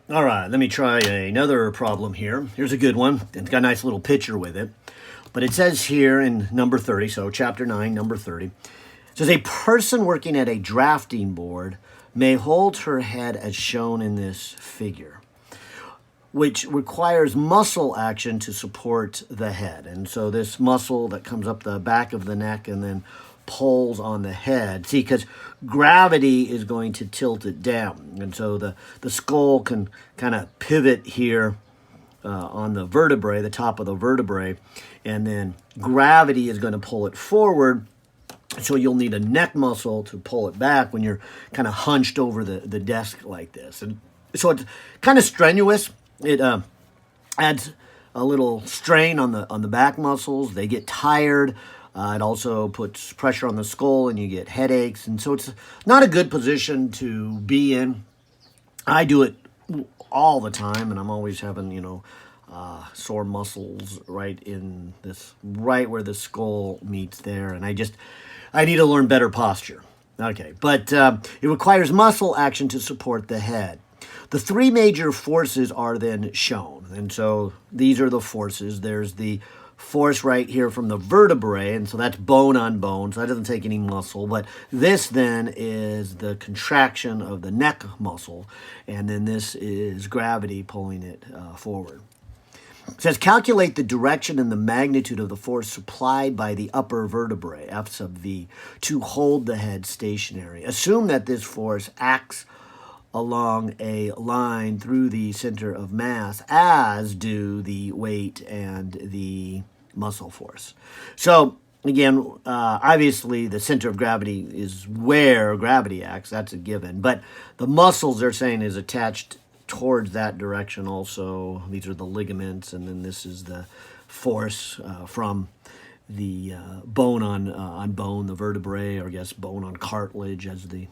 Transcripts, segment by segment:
All right, let me try another problem here. Here's a good one. It's got a nice little picture with it. But it says here in number 30, so chapter 9, number 30, it says a person working at a drafting board may hold her head as shown in this figure, which requires muscle action to support the head. And so this muscle that comes up the back of the neck and then pulls on the head. See, because gravity is going to tilt it down. And so the skull can kind of pivot here on the vertebrae, the top of the vertebrae, and then gravity is going to pull it forward. So you'll need a neck muscle to pull it back when you're kind of hunched over the desk like this. And so it's kind of strenuous. It adds a little strain on the back muscles. They get tired. It also puts pressure on the skull and you get headaches. And so it's not a good position to be in. I do it all the time, and I'm always having, sore muscles right where the skull meets there. And I need to learn better posture. Okay, but it requires muscle action to support the head. The three major forces are then shown. And so these are the forces. There's the force right here from the vertebrae, and so that's bone on bone, so that doesn't take any muscle. But this then is the contraction of the neck muscle, and then this is gravity pulling it forward. It says, calculate the direction and the magnitude of the force supplied by the upper vertebrae, F sub V, to hold the head stationary. Assume that this force acts along a line through the center of mass, as do the weight and the muscle force. So, again, obviously the center of gravity is where gravity acts. That's a given. But the muscles, they're saying, is attached towards that direction also. These are the ligaments, and then this is the force from the bone on bone, the vertebrae, or I guess bone on cartilage, as the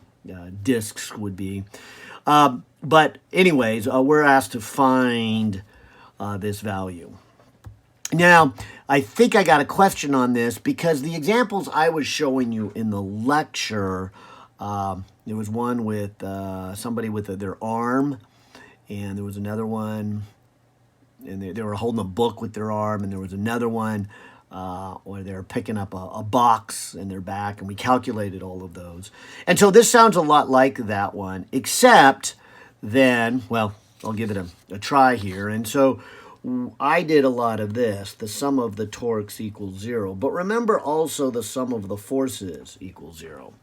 discs would be. But anyways, we're asked to find this value. Now, I think I got a question on this because the examples I was showing you in the lecture, there was one with somebody with their arm, and there was another one, and they were holding a book with their arm, and there was another one where they're picking up a box in their back, and we calculated all of those. And so this sounds a lot like that one, except then, well, I'll give it a try here. And so I did a lot of this. The sum of the torques equals 0. But remember also the sum of the forces equals 0.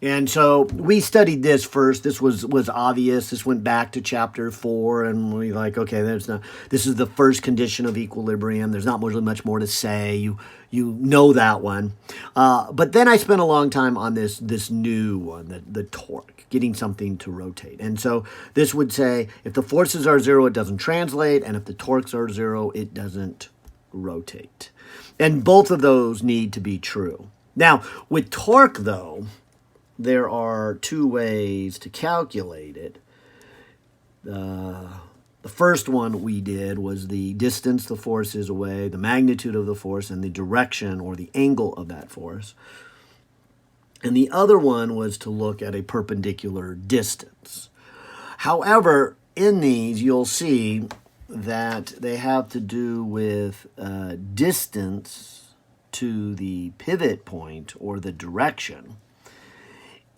And so we studied this first. This was obvious. This went back to chapter 4, and we okay, this is the first condition of equilibrium. There's not really much more to say. You know that one. But then I spent a long time on this new one, the torque, getting something to rotate. And so this would say if the forces are 0, it doesn't translate, and if the torques are 0, it doesn't rotate. And both of those need to be true. Now, with torque, though, there are two ways to calculate it. The first one we did was the distance the force is away, the magnitude of the force, and the direction or the angle of that force. And the other one was to look at a perpendicular distance. However, in these, you'll see that they have to do with distance to the pivot point or the direction.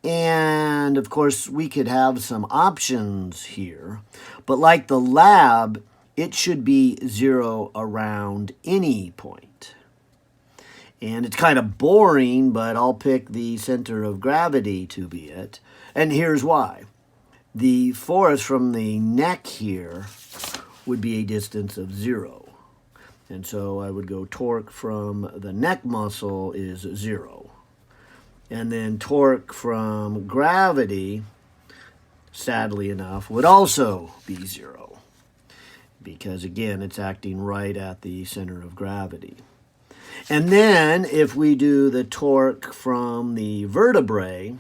And, of course, we could have some options here. But like the lab, it should be 0 around any point. And it's kind of boring, but I'll pick the center of gravity to be it. And here's why. The force from the neck here would be a distance of 0. And so I would go torque from the neck muscle is 0. And then torque from gravity, sadly enough, would also be 0. Because, again, it's acting right at the center of gravity. And then, if we do the torque from the vertebrae,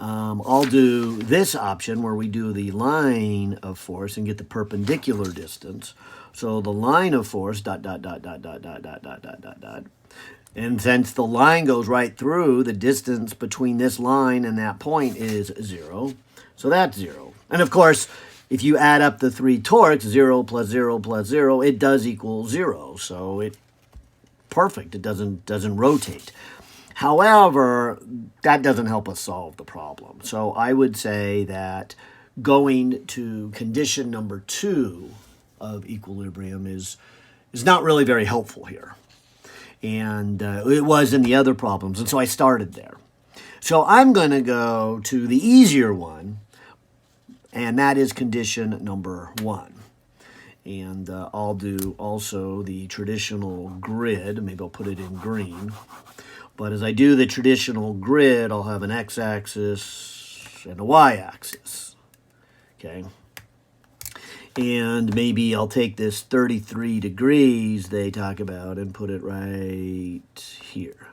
I'll do this option where we do the line of force and get the perpendicular distance. So the line of force, dot, dot, dot, dot, dot, dot, dot, dot, dot, dot, dot. And since the line goes right through, the distance between this line and that point is 0. So that's 0. And of course, if you add up the three torques, 0 plus 0 plus 0, it does equal 0. So it's perfect. It doesn't rotate. However, that doesn't help us solve the problem. So I would say that going to condition number 2 of equilibrium is not really very helpful here. And it was in the other problems. And so I started there. So I'm going to go to the easier one, and that is condition number 1. And I'll do also the traditional grid. Maybe I'll put it in green. But as I do the traditional grid, I'll have an x-axis and a y-axis. Okay. And maybe I'll take this 33 degrees they talk about and put it right here.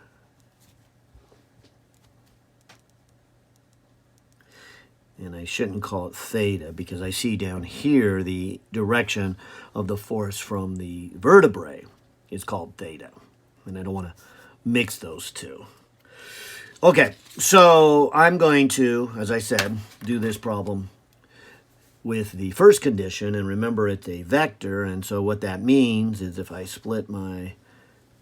And I shouldn't call it theta because I see down here the direction of the force from the vertebrae is called theta. And I don't want to mix those two. Okay, so I'm going to, as I said, do this problem with the first condition, and remember it's a vector, and so what that means is if I split my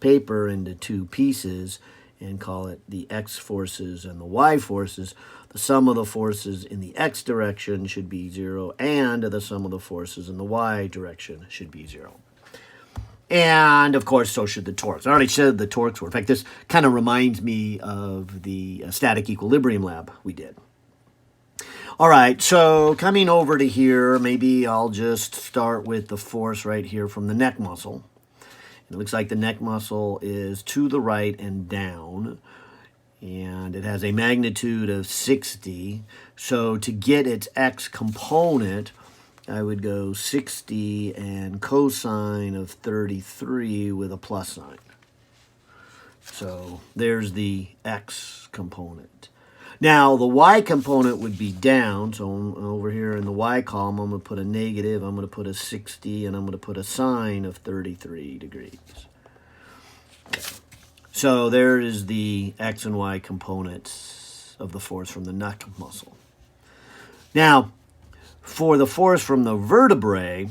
paper into two pieces and call it the x forces and the y forces, the sum of the forces in the x direction should be 0, and the sum of the forces in the y direction should be 0. And, of course, so should the torques. I already said the torques were. In fact, this kind of reminds me of the static equilibrium lab we did. All right, so coming over to here, maybe I'll just start with the force right here from the neck muscle. It looks like the neck muscle is to the right and down, and it has a magnitude of 60. So to get its x component, I would go 60 and cosine of 33 with a plus sign. So there's the x component. Now, the y component would be down, so over here in the y column, I'm going to put a negative, I'm going to put a 60, and I'm going to put a sine of 33 degrees. Okay. So there is the x and y components of the force from the neck muscle. Now, for the force from the vertebrae,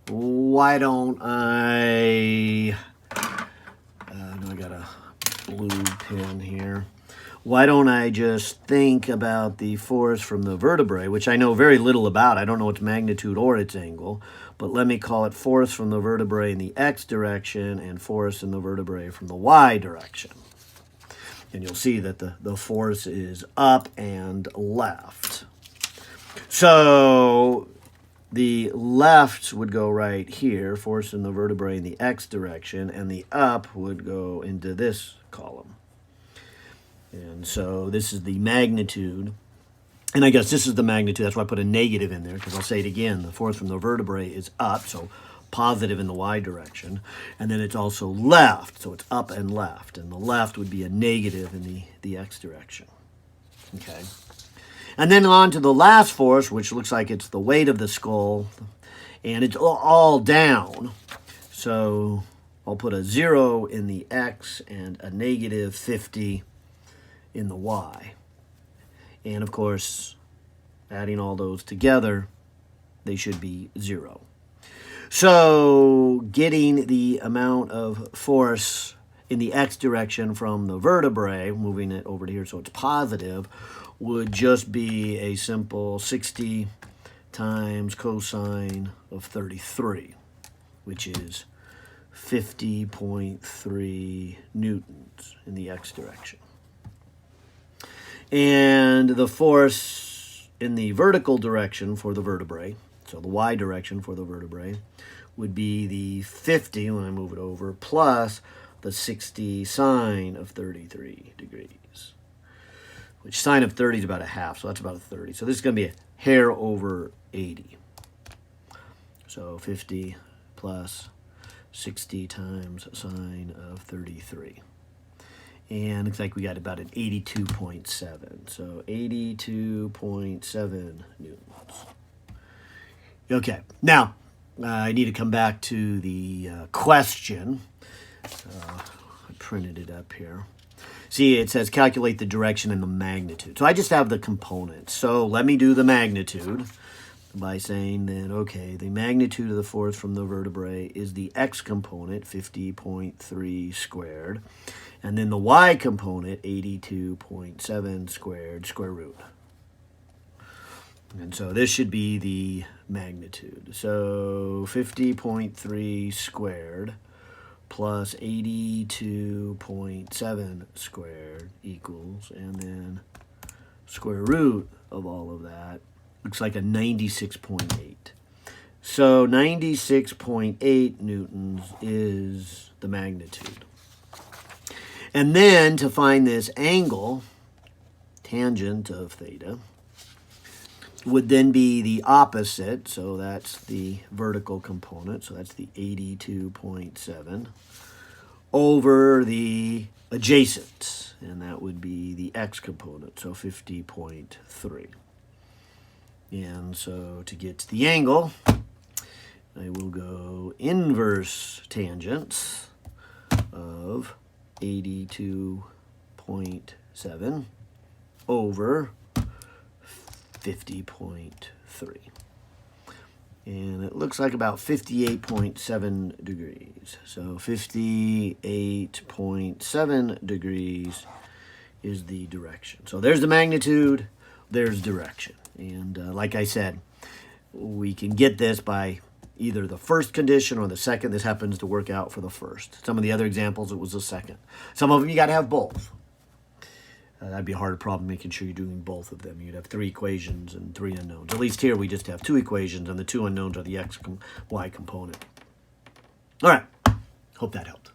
why don't I got a blue pen here. Why don't I just think about the force from the vertebrae, which I know very little about. I don't know its magnitude or its angle, but let me call it force from the vertebrae in the x direction and force in the vertebrae from the y direction. And you'll see that the force is up and left. So the left would go right here, force in the vertebrae in the x direction, and the up would go into this column. And so this is the magnitude. And I guess this is the magnitude. That's why I put a negative in there, because I'll say it again. The force from the vertebrae is up, so positive in the y direction. And then it's also left, so it's up and left. And the left would be a negative in the x direction. Okay. And then on to the last force, which looks like it's the weight of the skull. And it's all down. So I'll put a 0 in the x and a negative 50 in the y. And of course, adding all those together, they should be 0. So getting the amount of force in the x direction from the vertebrae, moving it over to here so it's positive, would just be a simple 60 times cosine of 33, which is 50.3 newtons in the x direction. And the force in the vertical direction for the vertebrae, so the y direction for the vertebrae, would be the 50 when I move it over, plus the 60 sine of 33 degrees, which sine of 30 is about a half, so that's about a 30. So this is going to be a hair over 80. So 50 plus 60 times sine of 33. And looks like we got about an 82.7. So 82.7 newtons. Okay, now I need to come back to the question. I printed it up here. It See, it says calculate the direction and the magnitude. So I just have the components. So let me do the magnitude by saying that, okay, the magnitude of the force from the vertebrae is the x component, 50.3 squared, and then the y component, 82.7 squared, square root. And so this should be the magnitude. So 50.3 squared plus 82.7 squared equals, and then square root of all of that looks like a 96.8. So 96.8 newtons is the magnitude. And then to find this angle, tangent of theta, would then be the opposite, so that's the vertical component, so that's the 82.7, over the adjacent, and that would be the x component, so 50.3. And so to get to the angle, I will go inverse tangents of 82.7 over 50.3. And it looks like about 58.7 degrees. So 58.7 degrees is the direction. So there's the magnitude, there's direction. And like I said, we can get this by either the first condition or the second. This happens to work out for the first. Some of the other examples, it was the second. Some of them, you got to have both. That'd be a harder problem making sure you're doing both of them. You'd have 3 equations and 3 unknowns. At least here we just have 2 equations, and the 2 unknowns are the x, y component. All right. Hope that helped.